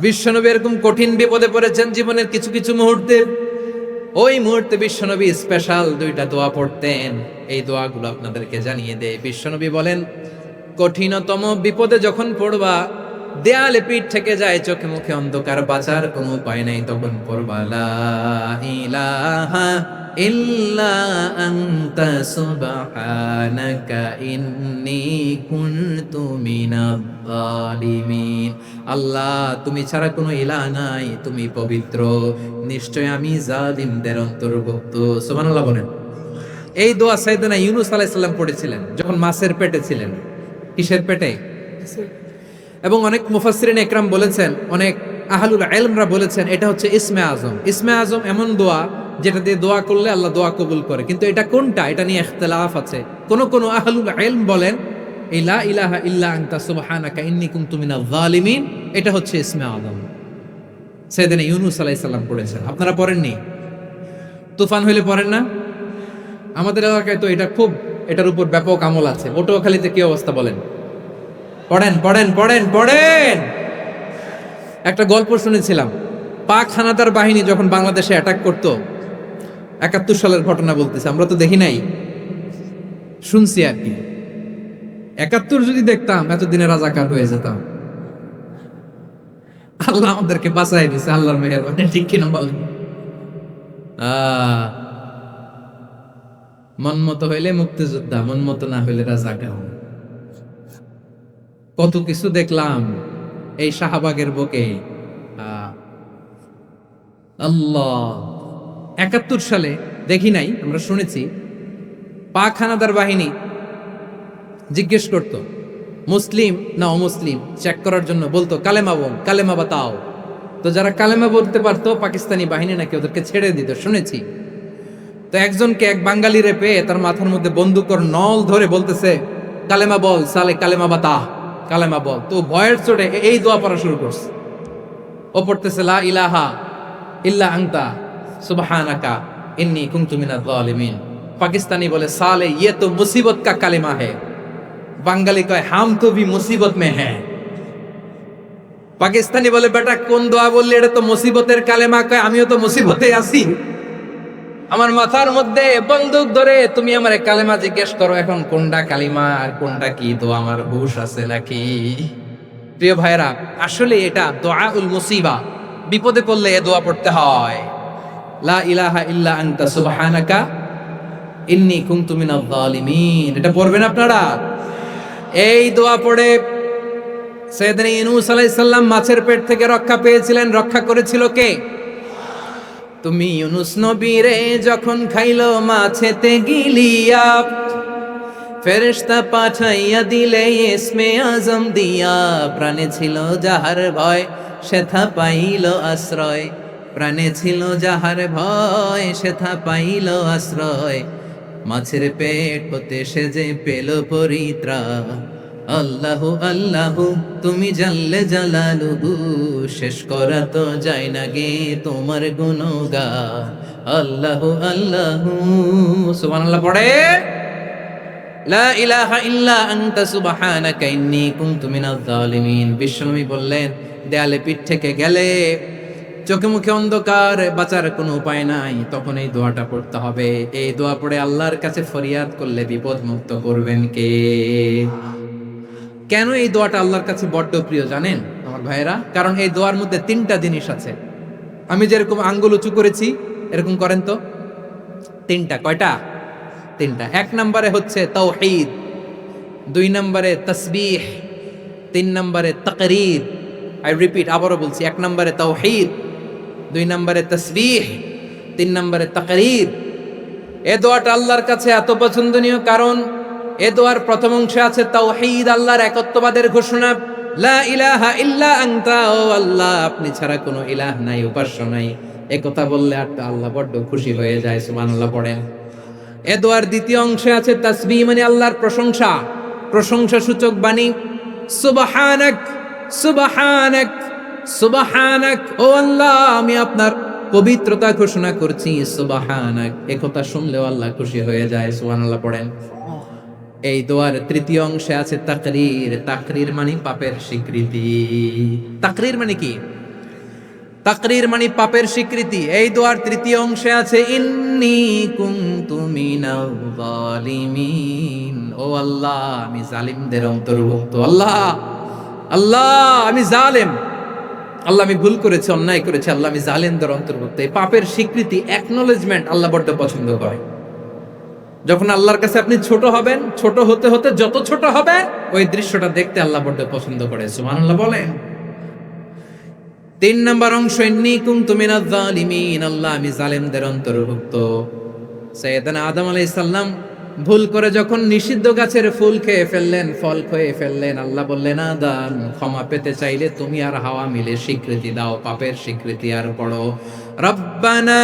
বিশ্বনবী এরকম কঠিন বিপদে পড়েছেন জীবনের কিছু কিছু মুহূর্তে। ওই মুহূর্তে বিশ্বনবী স্পেশাল দুইটা দোয়া পড়তেন। এই দোয়াগুলো আপনাদেরকে জানিয়ে দেয়। বিশ্বনবী বলেন, কঠিনতম বিপদে যখন পড়বা, দেয়ালে পিঠ থেকে যায়, চোখে মুখে অন্ধকার, বাঁচার কোনো উপায় নাই, তখন পড়বা লা ইলাহা ইল্লা আনতা সুবহানাকা ইন্নী কুনতু মিনাজ জালিমিন। আল্লাহ, তুমি ছাড়া কোনো ইলাহ নাই, তুমি পবিত্র, নিশ্চয় আমি জালিমদের অন্তর্ভুক্ত। সুবহানাল্লাহ বলেন। এই দোয়া সাইয়েদনা ইউনূস আলাইহিস সালাম পড়েছিলেন যখন মাছের পেটে ছিলেন। কিসের পেটে? এবং অনেক মুফাসসিরিন একরাম বলেছেন, অনেক আহলুল ইলমরা বলেছেন এটা হচ্ছে ইসমে আজম। ইসমে আজম এমন দোয়া যেটা দিয়ে দোয়া করলে আল্লাহ দোয়া কবুল করে, কিন্তু এটা কোনটা এটা নিয়ে ইখতিলাফ আছে। কোন আহলুল ইলম বলেন এই লা ইলাহা ইল্লা আনতা সুবহানাকা ইন্নী কুনতু মিনাজ জালিমিন এটা হচ্ছে ইসমে আজম। সাইয়েদনা ইউনূস আলাইহিস সালাম পড়েছেন, আপনারা পড়েননি? তুফান হইলে পড়েন না? আমাদের এলাকায় তো এটা খুব, এটার উপর ব্যাপক আমল আছে। পটুয়াখালীতে কি অবস্থা বলেন? পড়েন পড়েন পড়েন পড়েন। একটা গল্প শুনেছিলাম, পাক হানাদার বাহিনী যখন বাংলাদেশে অ্যাটাক করত, ৭১ সালের ঘটনা বলতেছে, আমরা তো দেখি নাই, শুনছি আর কি। ৭১ যদি দেখতাম এতদিনে রাজাকার হয়ে যেতাম। আল্লাহ আমাদেরকে বাঁচাই দিছে, আল্লাহর মেহেরবানি, ঠিক কিনা বলেন? মন মতো হইলে মুক্তিযোদ্ধা, মন মতো না হইলে রাজাকার। কত কিছু দেখলাম এই শাহবাগের বুকে। আল্লাহ, ৭১ সালে দেখি নাই, আমরা শুনেছি পাক হানাদার বাহিনী জিজ্ঞেস করত মুসলিম না অমুসলিম চেক করার জন্য, বলতো কালেমা বল, কালেমা বাতাও। তো যারা কালেমা বলতে পারতো পাকিস্তানি বাহিনী নাকি ওদেরকে ছেড়ে দিত, শুনেছি। তো একজনকে, এক বাঙালিরে পেয়ে তার মাথার মধ্যে বন্দুকর নল ধরে বলতেছে কালেমা বল সালে, কালেমা বাতা, কালেমা বল। তো ভয়ের চোটে এই দোয়া পড়া শুরু করছে। ও পড়তেছে লা ইলাহা ইল্লা আনতা সুবহানাকা ইন্নী কুনতু মিনাজ জালিমিন। পাকিস্তানি বলে সালে ইয়ে তো মুসিবত কা কালেমা है। বাঙালি কয় হাম তো ভি মুসিবত মে হ্যাঁ। পাকিস্তানি বলে বেটা কোন দোয়া বললি, এটা তো মুসিবতের কালেমা। কয় আমিও তো মুসিবতে আছি, আমার মাথার মধ্যে বন্দুক ধরে তুমি আমার কালেমা জিজ্ঞেস করো, এখন কোনটা কালিমা আর কোনটা কি দোয়া, আমার হুশ আছে নাকি? প্রিয় ভাইরা, আসলে এটা দোয়াউল মুসিবা, বিপদে পড়লে এ দোয়া পড়তে হয়। লা ইলাহা ইল্লা আনতা সুবহানাকা ইন্নী কুনতু মিনাজ জালিমিন, এটা পড়বেন আপনারা। এই দোয়া পড়ে সাইয়েদনা ইউনূস আলাইহিস সালাম মাছের পেট থেকে রক্ষা পেয়েছিলেন। রক্ষা করেছিল কে? তুমি ইউনূস নবীরে যখন খাইলো মাছেতে গিলিয়া, ফেরেশতা পাঠাইয়া দিলে ইসমে আজম দিয়া। প্রাণে ছিল যাহার ভয় সেথা পাইল আশ্রয়, প্রাণে ছিল যাহার ভয় সেথা পাইল আশ্রয়। মাছের পেট হতে সে যে পেল পরিত্রাণ। আল্লাহু আল্লাহু তুমি জাল্লে জালালুহু, শেষ করা তো যায় না গে তোমার গুণগান। আল্লাহু আল্লাহু সুবহানাল্লাহ পড়ে। লা ইলাহা ইল্লা আনতা সুবহানাকা ইন্নী কুনতু মিনাজ জালিমিন। বিশ্বনবী বললেন দেয়ালে পিঠ থেকে গেলে, চোখে মুখে অন্ধকার, বাঁচার কোনো উপায় নাই, তখন এই দোয়াটা পড়তে হবে। এই দোয়া পড়ে আল্লাহর কাছে ফরিয়াদ করলে বিপদ মুক্ত করবেন কে? কেন এই দোয়াটা আল্লাহর কাছে বড্ড প্রিয় জানেন আমার ভাইয়েরা? কারণ এই দোয়ার মধ্যে 3টা জিনিস আছে। আমি যেরকম আঙ্গুল উঁচু করেছি এরকম করেন তো। 3টা। কয়টা? 3টা। 1 নম্বরে হচ্ছে তাওহীদ, 2 নম্বরে তাসবিহ, 3 নম্বরে তাকরীর। আই রিপিট, আবারও বলছি, 1 নম্বরে তাওহীদ, 2 নম্বরে তাসবিহ, 3 নম্বরে তাকরীর। এই দোয়াটা আল্লাহর কাছে এত পছন্দনীয় কারণ এ দোয়ার প্রথম অংশে আছে তাওহীদ, আল্লাহর একত্ববাদের ঘোষণা। লা ইলাহা ইল্লা আনতা, ও আল্লাহ আপনি ছাড়া কোনো ইলাহ নাই, উপাস্য নাই। এ কথা বললে আর আল্লাহ বড্ড খুশি হয়ে যায়, সুবহানাল্লাহ পড়েন। এ দোয়ার দ্বিতীয় অংশে আছে তাসবিহ, মানে আল্লাহর প্রশংসা, প্রশংসা সূচক বাণী। সুবহানাক সুবহানাক সুবহানাক, ও আল্লাহ আমি আপনার পবিত্রতা ঘোষণা করছি, সুবহানাক। এ কথা শুনলেও আল্লাহ খুশি হয়ে যায়, সুবহানাল্লাহ পড়েন। এই দোয়ার তৃতীয় অংশে আছে তাকরীর। তাকরীর মানে পাপের স্বীকৃতি। তাকরীর মানে কি? তাকরীর মানে পাপের স্বীকৃতি। এই দোয়ার তৃতীয় অংশে আছে ইন্নী কুনতু মিনাজ জালিমিন, ও আল্লাহ আমি জালিমদের অন্তর্ভুক্ত। আল্লাহ আল্লাহ আমি জালেম, আল্লাহ আমি ভুল করেছি, অন্যায় করেছি, আল্লাহ আমি জালেমদের অন্তর্ভুক্ত। এই পাপের স্বীকৃতি, অ্যাকনোলেজমেন্ট আল্লাহ বড্ড পছন্দ করে। যখন আল্লাহর কাছে আপনি ছোট হবেন, ছোট হতে হতে যত ছোট হবে ওই দৃশ্যটা দেখতে আল্লাহ বড্ড পছন্দ করে, সুবহানাল্লাহ বলেন। 3 নম্বর অংশ ইন্নী কুনতু মিনাজ জালিমিন, আল্লাহ আমি জালেমদের অন্তর্ভুক্ত। সাইয়েদনা আদম আলাইহিস সালাম ভুল করে যখন নিষিদ্ধ গাছের ফুল খেয়ে ফেললেন, ফল খেয়ে ফেললেন, আল্লাহ বললেন আদম ক্ষমা পেতে চাইলে তুমি আর হাওয়া মিলে স্বীকৃতি দাও, পাপের স্বীকৃতি আর পড়ো রব্বানা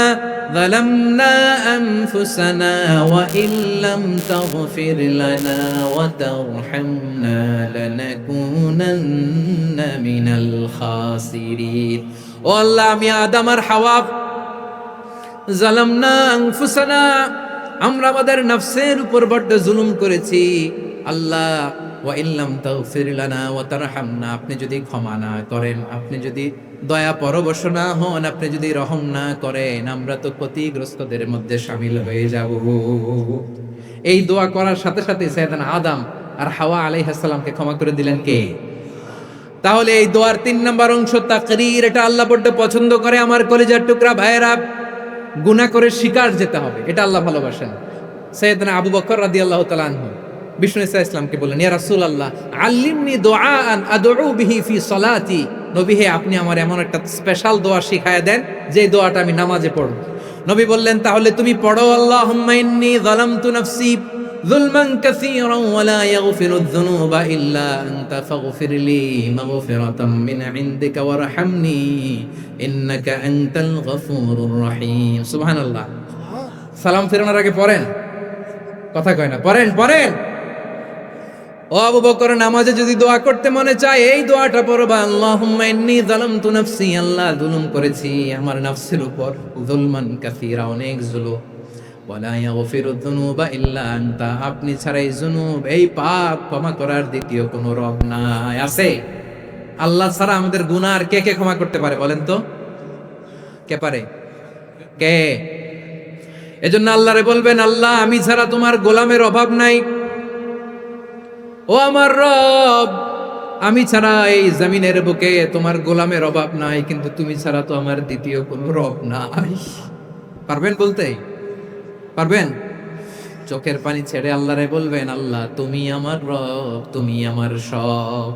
যালামনা আনফুসানা ওয়া ইল্লাম তাগফির লানা ওয়া তারহামনা লানাকুনান্না মিনাল খাসিরিন। ও আল্লাহ, আমি আদম আর হাওয়া যালামনা আনফুসানা, আমরা আমাদের নফসের উপর বড্ড জুলুম করেছি আল্লাহ। ওয়া ইল্লাম তাগফির লানা ওয়া তারহামনা, আপনি যদি ক্ষমা না করেন, আপনি যদি দয়া পরবশ না হন, আপনি যদি রহম না করেন, আমরা তো ক্ষতিগ্রস্তদের মধ্যে শামিল হয়ে যাব। এই দোয়া করার সাথে সাথে সাইয়েদনা আদম আর হাওয়া আলাইহিস সালামকে ক্ষমা করে দিলেন কে? তাহলে এই দোয়ার 3 নম্বর অংশ তাকরীর, এটা আল্লাহ বড্ড পছন্দ করে। আমার কলিজার টুকরা ভাইয়েরা, গুনাহ করে শিকার যেতে হবে, এটা আল্লাহ ভালোবাসেন। সাইয়েদনা আবু বকর রাদিয়াল্লাহু তাআলা আনহু বিষ্ণু ইসা ইসলামকে বললেন, ইয়া রাসূলুল্লাহ আল্লিমনি দুআআন আদউ বিহি ফি সলাতি, নবী হে আপনি আমার এমন একটা স্পেশাল দোয়া শিখায়া দেন যে দোয়াটা আমি নামাজে পড়ব। নবী বললেন, তাহলে তুমি পড়ো আল্লাহুম্মা ইন্নী যালামতু নাফসি যুলমান কাসীরান ওয়া লা ইয়াগফিরুয যুনুবা ইল্লা আনতা ফাগফিরলি মাগফিরাতাম মিন ইনদিকা ওয়ারহামনি ইন্নাকা আনতাল গফুরুর রহিম। সুবহানাল্লাহ। সালাম ফেরানোর আগে পড়েন, কথা কয় না, পড়েন পড়েন। ও আবু বকর, নামাজে যদি দোয়া করতে মনে চায় এই দোয়াটা পড়বা, আল্লাহুম্মা ইন্নী যালামতু নাফসি, আল্লাহ জুলুম করেছি আমার নফসের উপর, যুলমান কাসীরা, অনেক জুলুম, ওয়া লা ইয়াগফিরুয যুনুবা ইল্লা আনতা, আপনি ছাড়া এই জুনুব, এই পাপ ক্ষমা করার দ্বিতীয় কোনো রব নাই। আছে? আল্লাহ ছাড়া আমাদের গুনাহ আর কে কে ক্ষমা করতে পারে বলেন তো? কে পারে? কে? এজন্য আল্লাহরে বলবেন, আল্লাহ আমি ছাড়া তোমার গোলামের অভাব নাই, ও আমার রব আমি ছাড়া এই জমিনের বুকে তোমার গোলামের অভাব নাই, কিন্তু তুমি ছাড়া তো আমার দ্বিতীয় কোনো রব নাই। পারবেন বলতে? পারবেন? চোখের পানি ছেড়ে আল্লাহরে বলবেন, আল্লাহ তুমি আমার রব, তুমি আমার সব।